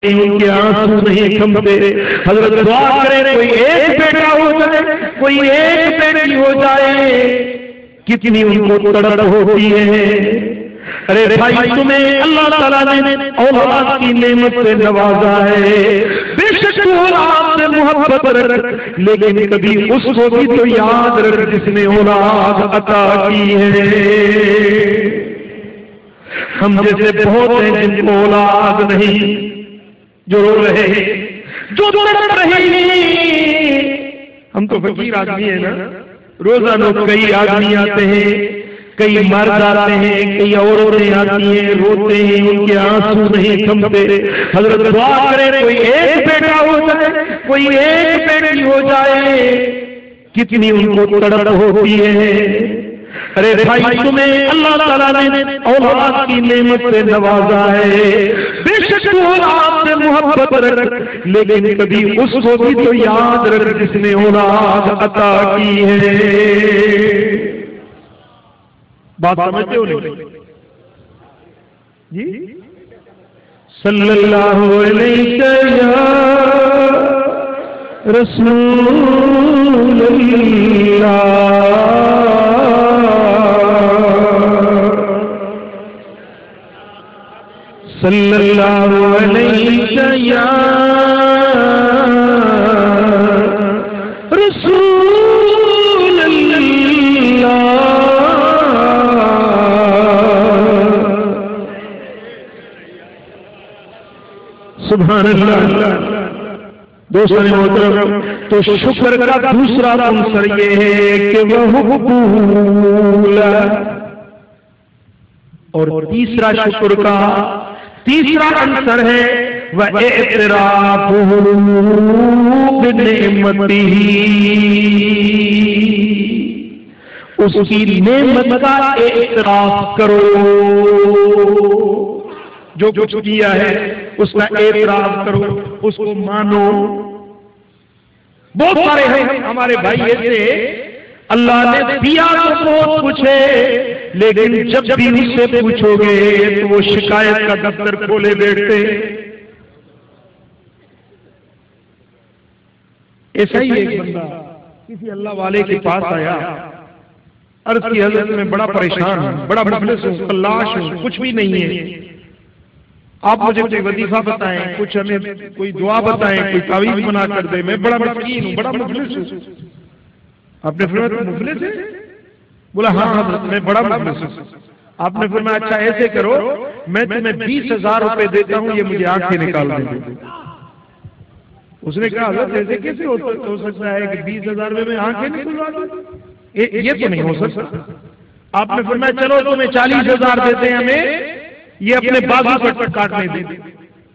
ان کے آنسو نہیں تھمتے. حضرت دعا کرے کوئی ایک بیٹا ہو جائے, کوئی ایک بیٹی ہو جائے, کتنی ان کو تڑپ ہوتی ہے. ارے بھائی تمہیں اللہ تعالیٰ نے اولاد کی نعمت سے نوازا ہے, بے شک تو اولاد سے محبت رکھ, لیکن کبھی اس کو بھی تو یاد رکھ جس نے اولاد عطا کی ہے. ہم جیسے بہت ہیں جن کو اولاد نہیں, جو رو رہے ہیں, جو تڑپ رہے ہیں. ہم تو فقیر آدمی ہیں نا, روزانہ کئی آدمی آتے ہیں, کئی مرد آتے ہیں, کئی عورتیں آتی ہیں, روتے ہیں, ان کے آنسو نہیں تھمتے. حضرت دعا کرے کوئی ایک بیٹا ہو جائے, کوئی ایک بیٹی ہو جائے, کتنی ان کو تڑپ ہوتی ہے. ارے بھائی تمہیں اللہ تعالیٰ نے اولاد کی نعمت سے نوازا ہے, بے شک تو اولاد سے محبت رکھ, لیکن کبھی اس کو بھی تو یاد رکھ جس نے اولاد عطا کی ہے. بات سمجھتے ہو نہیں جی؟ صلی اللہ علیہ یا رسول اللہ, صلی اللہ علیہ یا رسول اللہ. سبحان اللہ. دوستان محترم, تو شکر کا دوسرا عنصر یہ ہے کہ وہ مقبول, اور تیسرا شکر کا تیسرا عنصر ہے وہ اعتراف بنعمتہ, اس کی نعمت کا اعتراف کرو. جو کچھ کیا ہے اس کا اعتراف کرو, اس کو مانو. بہت سارے ہیں ہمارے بھائی ایسے, اللہ نے دیا تو بہت کچھ ہے, لیکن جب بھی اس سے پوچھو گے تو وہ شکایت کا دفتر کھولے بیٹھتے. ایسا ہی ایک بندہ کسی اللہ والے کے پاس آیا, عرض کی حضرت میں بڑا پریشان ہوں, بڑا مفلس ہوں, تلاش ہوں, کچھ بھی نہیں ہے, آپ مجھے کوئی وظیفہ بتائیں, کچھ ہمیں کوئی دعا بتائیں, کوئی تعویذ بنا کر دے, میں بڑا مسکین ہوں, بڑا مفلس ہوں. آپ نے فرمایا مفلس ہے؟ بولا ہاں حضرت میں بڑا مفلس ہوں. آپ نے فرمایا اچھا ایسے کرو, میں تمہیں 20,000 روپے دیتا ہوں, یہ مجھے آنکھیں نکال دیں. اس نے کہا حضرت ایسے کیسے ہو سکتا ہے کہ 20,000 روپے میں آنکھیں نکلوا دوں, یہ تو نہیں ہو سکتا. آپ نے فرمایا چلو تمہیں 40,000 دیتے ہیں, ہمیں یہ اپنے بازو پر کاٹنے دیں.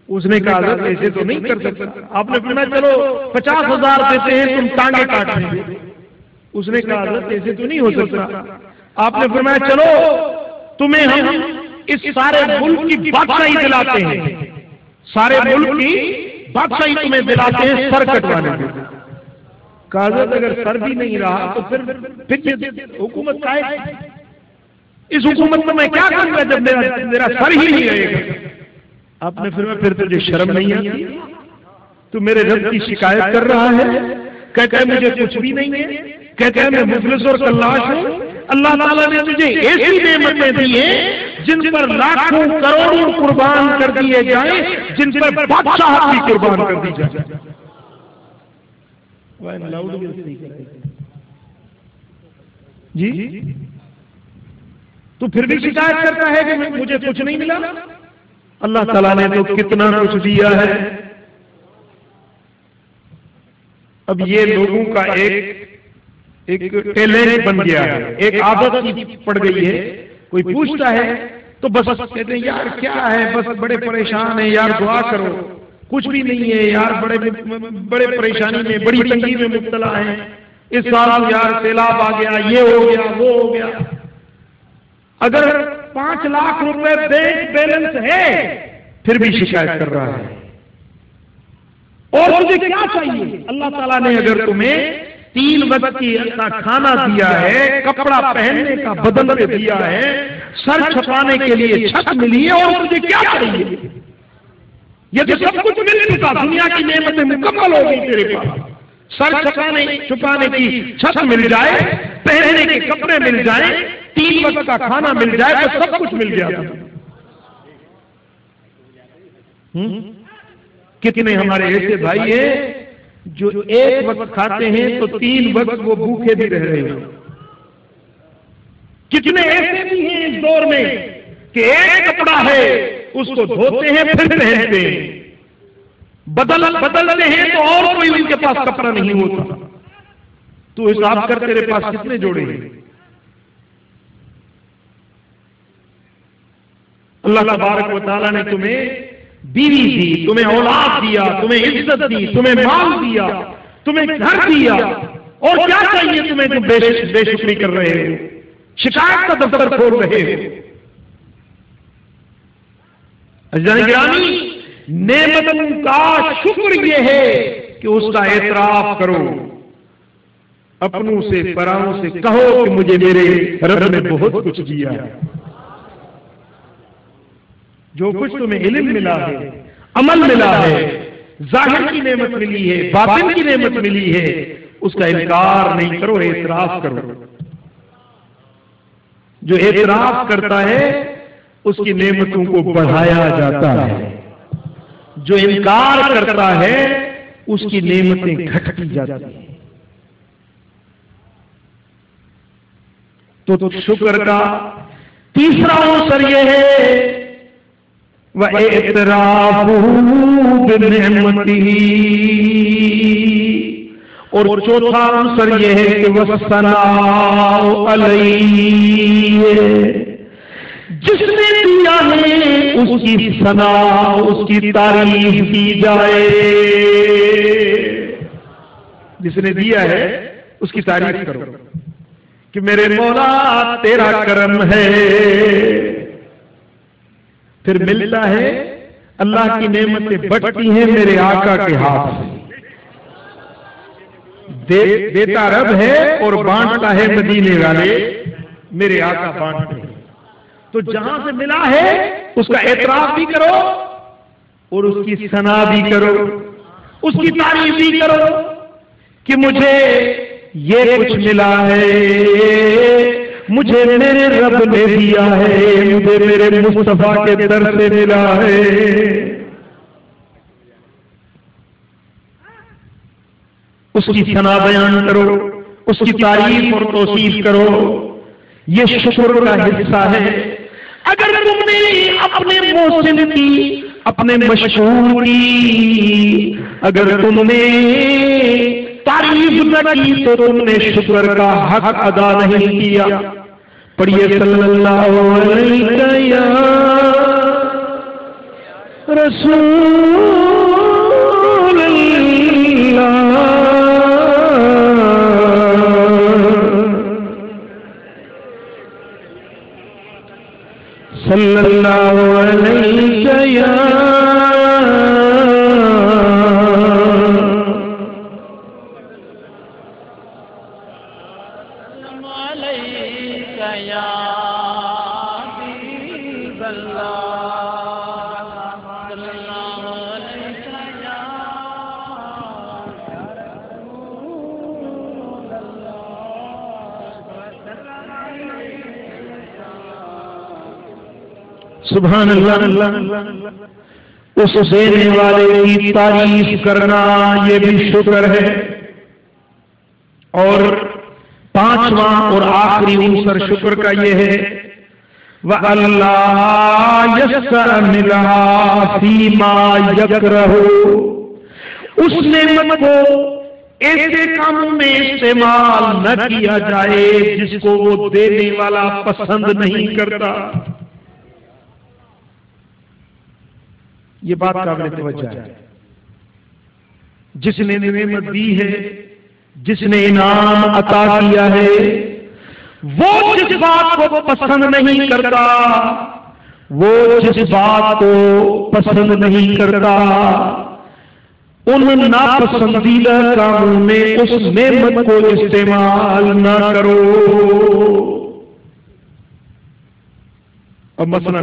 اس نے کہا حضرت ایسے تو نہیں کر سکتا. آپ نے فرمایا چلو 50,000 دیتے ہیں, تم ٹانگیں کاٹنے دیں. اس نے کہا حضرت ایسے تو نہیں ہو سکتا. آپ نے فرمایا چلو تمہیں ہم اس سارے ملک کی بادشاہی دلاتے ہیں, سارے ملک کی بادشاہی تمہیں دلاتے ہیں, سر کٹوانے دیں. کہا حضرت اگر سر بھی نہیں رہا تو پھر حکومت کا ہے, اس حکومت میں کیا کروں گا جب میرا سر ہی نہیں رہے گا. آپ نے پھر تجھے شرم نہیں آتی؟ تو میرے رب کی شکایت کر رہا ہے, کہتا ہے مجھے کچھ بھی نہیں ہے, کہتا ہے میں مفلس اور تلاش ہوں. اللہ تعالیٰ نے تجھے ایسی نعمتیں دی ہیں جن پر لاکھوں کروڑوں قربان کر دیے جائیں, جن پر بادشاہ بھی قربان کر دی جائے. جی تو پھر بھی شکایت کرتا ہے کہ مجھے کچھ نہیں ملا. اللہ تعالیٰ نے تو کتنا کچھ دیا ہے. اب یہ لوگوں کا ایک ٹیلنٹ بن گیا ہے, ایک عادت پڑ گئی ہے. کوئی پوچھتا ہے تو بس کہتے ہیں یار کیا ہے, بس بڑے پریشان ہیں یار, دعا کرو. کچھ بھی نہیں ہے یار, بڑے پریشانی میں, بڑی تنگی میں مبتلا ہیں. اس سال یار سیلاب آ گیا, یہ ہو گیا, وہ ہو گیا. اگر 5 لاکھ روپے بینک بیلنس ہے پھر بھی شکایت کر رہا ہے. اور مجھے کیا چاہیے؟ اللہ تعالیٰ نے اگر تمہیں 3 وقت کی کھانا دیا ہے, کپڑا پہننے کا بدن پہ دیا ہے, سر چھپانے کے لیے چھت ملی ہے, اور مجھے کیا چاہیے؟ یہ تو سب کچھ مل چکا، دنیا کی نعمتیں مکمل ہو گئی تیرے پاس، سر چھپانے کی چھت مل جائے، پہننے کے کپڑے مل جائیں، 3 وقت کا کھانا مل جائے، تو سب کچھ مل گیا۔ کتنے ہمارے ایسے بھائی ہیں جو 1 وقت کھاتے ہیں تو 3 وقت وہ بھوکے بھی رہ رہے ہیں۔ کتنے ایسے بھی ہیں اس دور میں کہ ایک کپڑا ہے اس کو دھوتے ہیں پھر پہنتے ہیں، بدلتے ہیں تو اور کوئی ان کے پاس کپڑا نہیں ہوتا۔ تو حساب کر تیرے پاس کتنے جوڑے ہیں؟ اللہ تبارک و تعالیٰ نے تمہیں بیوی دی، تمہیں اولاد دیا، تمہیں عزت دی، تمہیں مال دیا، تمہیں گھر دیا، اور کیا چاہیے تمہیں؟ تم بے شکری کر رہے ہو، شکایت کا دفتر کھول رہے ہو۔ عزیزان گرامی، نعمتوں کا شکر یہ ہے کہ اس کا اعتراف کرو، اپنوں سے پراؤں سے کہو کہ مجھے میرے رب نے بہت کچھ دیا ہے۔ جو کچھ تمہیں علم ملا ہے، عمل ملا ہے، ظاہر کی نعمت ملی ہے، باطن کی نعمت ملی ہے، اس کا انکار نہیں کرو، اعتراف کرو۔ جو اعتراف کرتا ہے اس کی نعمتوں کو بڑھایا جاتا ہے، جو انکار کرتا ہے اس کی نعمتیں گھٹتی جاتی ہیں۔ تو شکر کا تیسرا عنصر یہ ہے وَإِعْتِرَافُهُ بِنِعْمَتِهِ، اور چوتھا عنصر یہ ہے کہ وَالثَّنَاءُ عَلَيْهِ، جس نے دیا ہے اس کی ثنا، اس کی تعریف کی جائے۔ جس نے دیا ہے اس کی تعریف کرو کہ میرے مولا تیرا کرم ہے۔ پھر ملتا ہے اللہ کی نعمتیں بڑھتی ہیں میرے آقا کے ہاتھ سے، دیتا رب ہے اور بانٹتا ہے مدینے والے، میرے آقا بانٹتے ہیں۔ تو جہاں سے ملا ہے اس کا اعتراف بھی کرو اور اس کی ثنا بھی کرو، اس کی تعریف بھی کرو کہ مجھے یہ کچھ ملا ہے، مجھے میرے رب نے دیا ہے، مجھے میرے مصطفیٰ کے در سے ملا ہے۔ اس کی ثنا بیان کرو، اس کی تعریف اور توصیف کرو، یہ شکر کا حصہ ہے۔ اگر تم نے اپنے محسن کی، اپنے مشکور کی اگر تم نے تعریف نہ کی تو تم نے شکر کا حق ادا نہیں کیا۔ پڑھیے صلی اللہ علیہ یا رسول اللہ، صلی اللہ علیہ یا سبحان اللہ۔ اس دینے والے کی تعریف کرنا یہ بھی شکر ہے۔ اور پانچواں اور آخری عنصر شکر کا یہ ہے وَأَلَّا يَسْتَعْمِلَهَا فِيمَا يَكْرَهُ، اس نعمت کو ایسے کاموں میں استعمال نہ کیا جائے جس کو وہ دینے والا پسند نہیں کرتا۔ یہ بات قابل توجہ ہے۔ جس نے نعمت دی ہے، جس نے انعام عطا کیا ہے، وہ جس بات کو پسند نہیں کرتا، وہ جس بات کو پسند نہیں کرتا، ان ناپسندیدہ کاموں میں اس نعمت کو استعمال نہ کرو۔ اب مثلا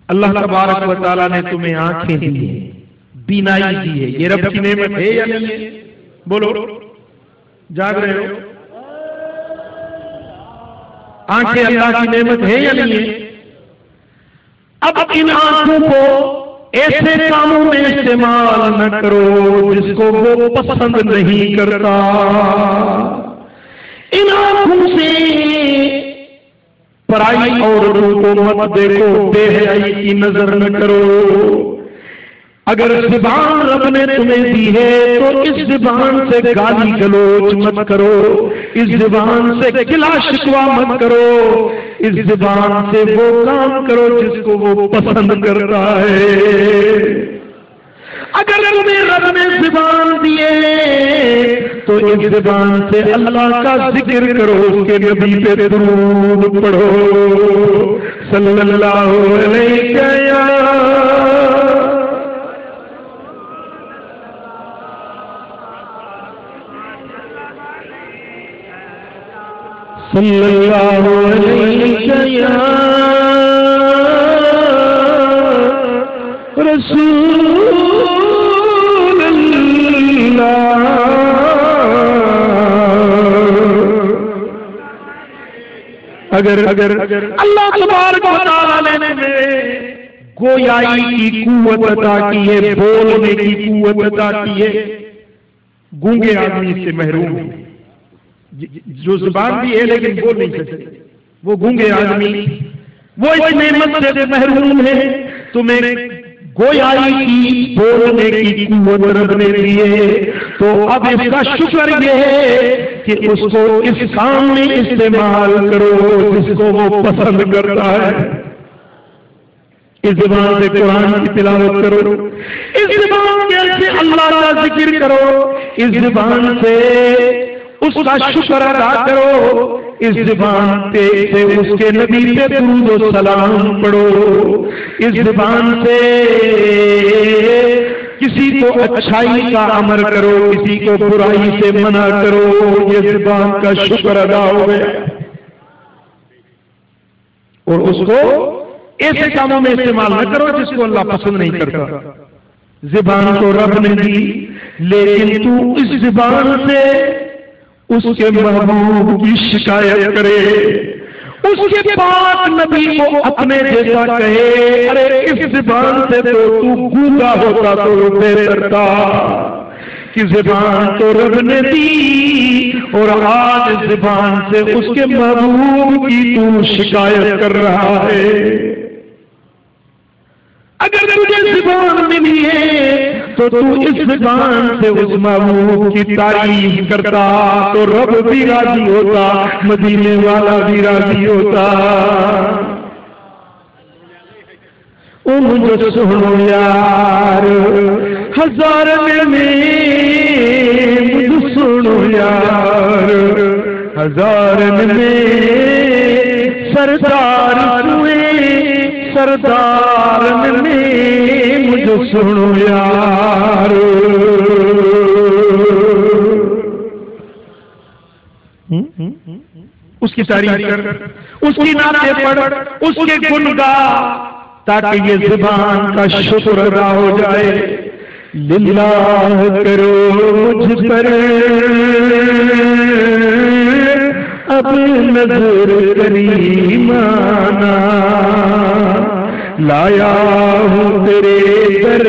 اللہ تبارک و تعالیٰ نے تمہیں آنکھیں دی ہیں، بینائی دی ہے، یہ رب کی نعمت ہے یا نہیں ہے؟ بولو، جاگ رہے ہو؟ آنکھیں اللہ کی نعمت ہے یا نہیں ہے؟ اب ان آنکھوں کو ایسے کاموں میں استعمال نہ کرو جس کو وہ پسند نہیں کرتا۔ ان آنکھوں سے پرائی عورتوں کو مت دیکھو، بے حیائی کی نظر نہ کرو۔ اگر زبان رب نے تمہیں دی ہے تو اس زبان سے گالی گلوچ مت کرو، اس زبان سے گلا شکوہ مت کرو، اس زبان سے وہ کام کرو جس کو وہ پسند کرتا ہے۔ اگر تمہیں رب نے زبان دیے تو اس زبان سے اللہ کا ذکر کرو، اس کے نبی پہ درود پڑھو، صلی اللہ علیہ وسلم۔ صلی اللہ علیہ یا رسول اللہ۔ اگر اللہ تبارک و تعالی نے گویائی کی قوت عطا کی ہے، بولنے کی قوت عطا کی ہے، گونگے آدمی سے محروم ہے، جو زبان بھی ہے لیکن بول نہیں سکتے، وہ گونگے آدمی وہ اس نعمت سے محروم ہے۔ تمہیں گویائی کی بولنے کی قوت رب نے دی ہے، تو اب اس کا شکر یہ ہے کہ اس کو اس کام میں استعمال کرو جس کو وہ پسند کرتا ہے۔ اس زبان سے قرآن کی تلاوت کرو، اس زبان سے اللہ کا ذکر کرو، اس زبان سے اس کا شکر ادا کرو، اس زبان سے اس کے نبی پہ درود و سلام پڑھو، اس زبان سے کسی کو اچھائی کا امر کرو، کسی کو برائی سے منع کرو، یہ زبان کا شکر ادا ہو گیا۔ اور اس کو ایسے کاموں میں استعمال نہ کرو جس کو اللہ پسند نہیں کرتا۔ زبان تو رب نے دی، لیکن تو اس زبان سے اس کے محبوب کی شکایت کرے، اس کے پاک نبی کو اپنے جیسا کہے، ارے اس زبان سے تو گونگا ہوتا تو بہتر تھا، کہ زبان تو رب نے دی اور آج زبان سے اس کے محبوب کی تو شکایت کر رہا ہے۔ اگر تجھے زبان ملی ہے تو تو اس زبان سے اس محبوب کی تعریف کرتا تو رب بھی راضی ہوتا، مدینے والا بھی راضی ہوتا۔ او مجھے سنو یار ہزار میں مجھے سنو یار ہزار میں سردار سوئے سردار میں مجھے سنو یار۔ اس کی تعریف کر، اس کی نعتیں پڑھ، اس کے گن گا، تاکہ یہ زبان کا شکر ادا ہو جائے۔ للہ کرو مجھ پر اب نظر کریمانہ، لایا ہوں تیرے در